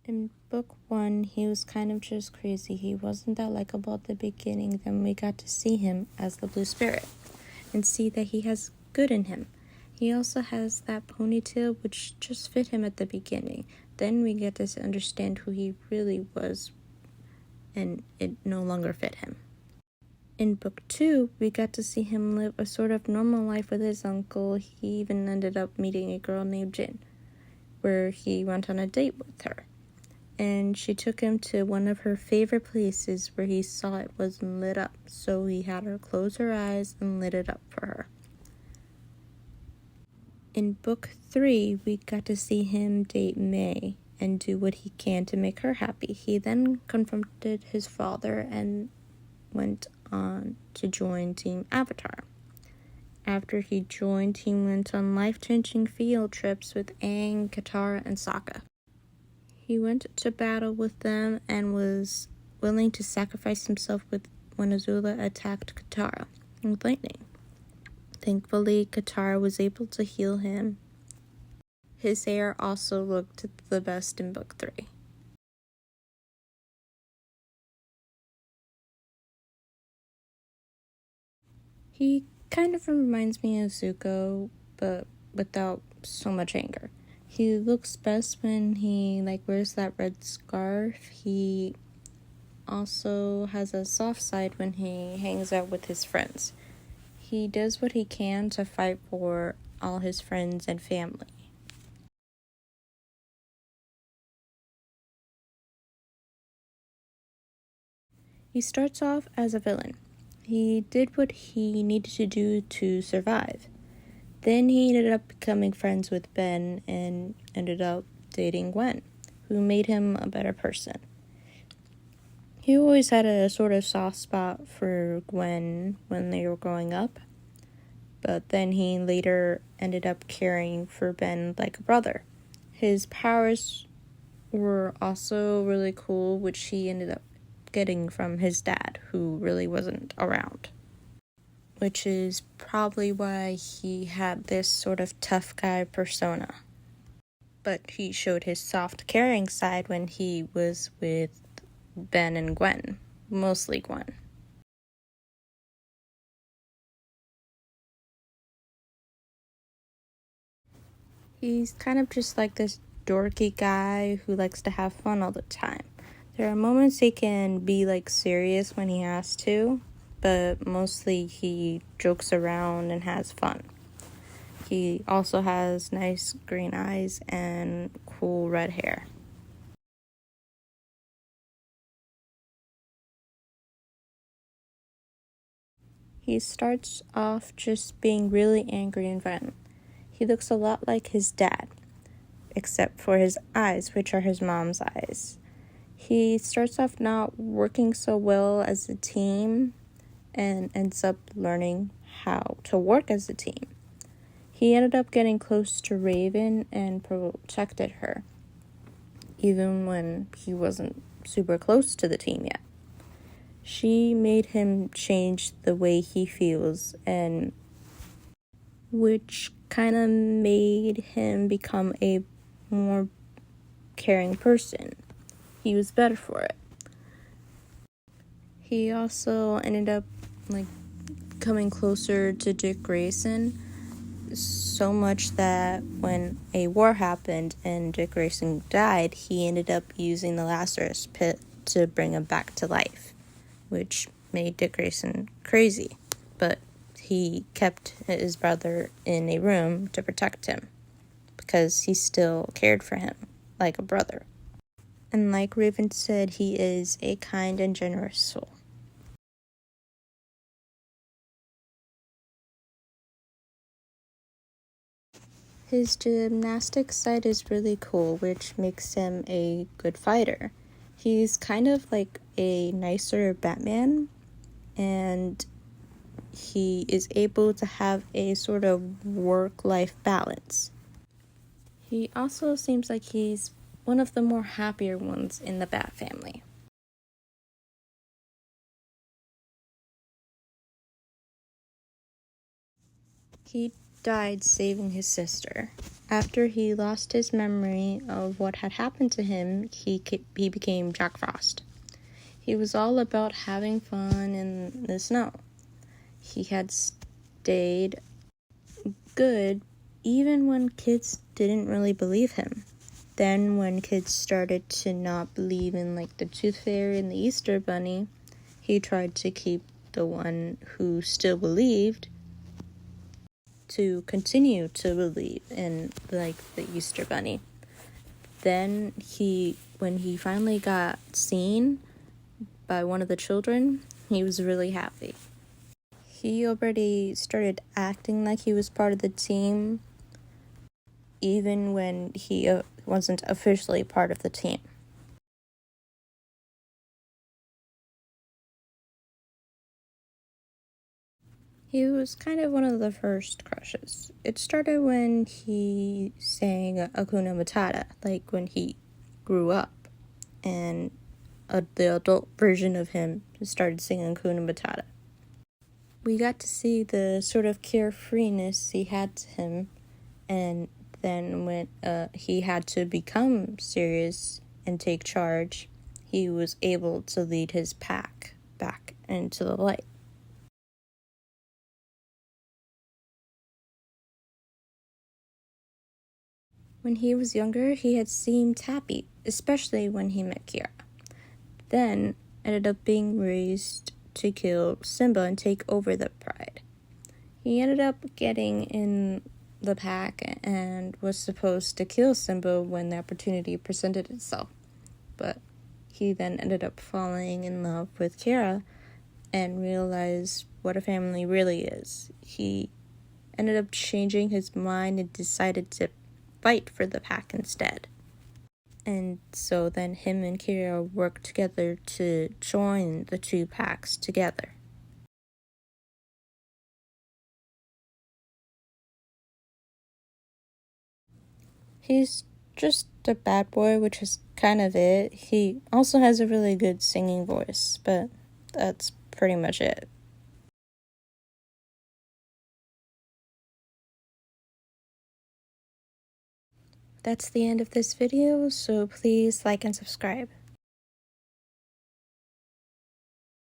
In book 1, he was kind of just crazy. He wasn't that likable at the beginning. Then we got to see him as the Blue Spirit and see that he has good in him. He also has that ponytail which just fit him at the beginning. Then we get to understand who he really was, and it no longer fit him. In book 2, we got to see him live a sort of normal life with his uncle. He even ended up meeting a girl named Jin, where he went on a date with her. And she took him to one of her favorite places where he saw it wasn't lit up, so he had her close her eyes and lit it up for her. In book 3, we got to see him date May and do what he can to make her happy. He then confronted his father and went on to join Team Avatar. After he joined, he went on life-changing field trips with Aang, Katara, and Sokka. He went to battle with them and was willing to sacrifice himself when Azula attacked Katara with lightning. Thankfully, Katara was able to heal him. His hair also looked the best in book 3. He kind of reminds me of Zuko, but without so much anger. He looks best when he wears that red scarf. He also has a soft side when he hangs out with his friends. He does what he can to fight for all his friends and family. He starts off as a villain. He did what he needed to do to survive. Then he ended up becoming friends with Ben and ended up dating Gwen, who made him a better person. He always had a sort of soft spot for Gwen when they were growing up, but then he later ended up caring for Ben like a brother. His powers were also really cool, which he ended up getting from his dad, who really wasn't around. Which is probably why he had this sort of tough guy persona. But he showed his soft, caring side when he was with Ben and Gwen, mostly Gwen. He's kind of just like this dorky guy who likes to have fun all the time. There are moments he can be serious when he has to, but mostly he jokes around and has fun. He also has nice green eyes and cool red hair. He starts off just being really angry and violent. He looks a lot like his dad, except for his eyes, which are his mom's eyes. He starts off not working so well as a team and ends up learning how to work as a team. He ended up getting close to Raven and protected her, even when he wasn't super close to the team yet. She made him change the way he feels, and which kind of made him become a more caring person. He was better for it. He also ended up coming closer to Dick Grayson, so much that when a war happened and Dick Grayson died, he ended up using the Lazarus Pit to bring him back to life, which made Dick Grayson crazy, but he kept his brother in a room to protect him because he still cared for him like a brother. And like Raven said, he is a kind and generous soul. His gymnastics side is really cool, which makes him a good fighter. He's kind of like a nicer Batman, and he is able to have a sort of work-life balance. He also seems like he's one of the more happier ones in the Bat family. He died saving his sister. After he lost his memory of what had happened to him, he became Jack Frost. He was all about having fun in the snow. He had stayed good even when kids didn't really believe him. Then when kids started to not believe in like the Tooth Fairy and the Easter Bunny, he tried to keep the one who still believed to continue to believe in like the Easter Bunny. Then when he finally got seen by one of the children, he was really happy. He already started acting like he was part of the team, even when he wasn't officially part of the team. He was kind of one of the first crushes. It started when he sang Hakuna Matata, like when he grew up, and the adult version of him started singing Hakuna Matata. We got to see the sort of carefreeness he had to him, and then when he had to become serious and take charge, he was able to lead his pack back into the light. When he was younger, he had seemed happy, especially when he met Kira. Then ended up being raised to kill Simba and take over the pride. He ended up getting in the pack and was supposed to kill Simba when the opportunity presented itself. But he then ended up falling in love with Kira and realized what a family really is. He ended up changing his mind and decided to fight for the pack instead. And so then him and Kira worked together to join the two packs together. He's just a bad boy, which is kind of it. He also has a really good singing voice, but that's pretty much it. That's the end of this video, so please like and subscribe.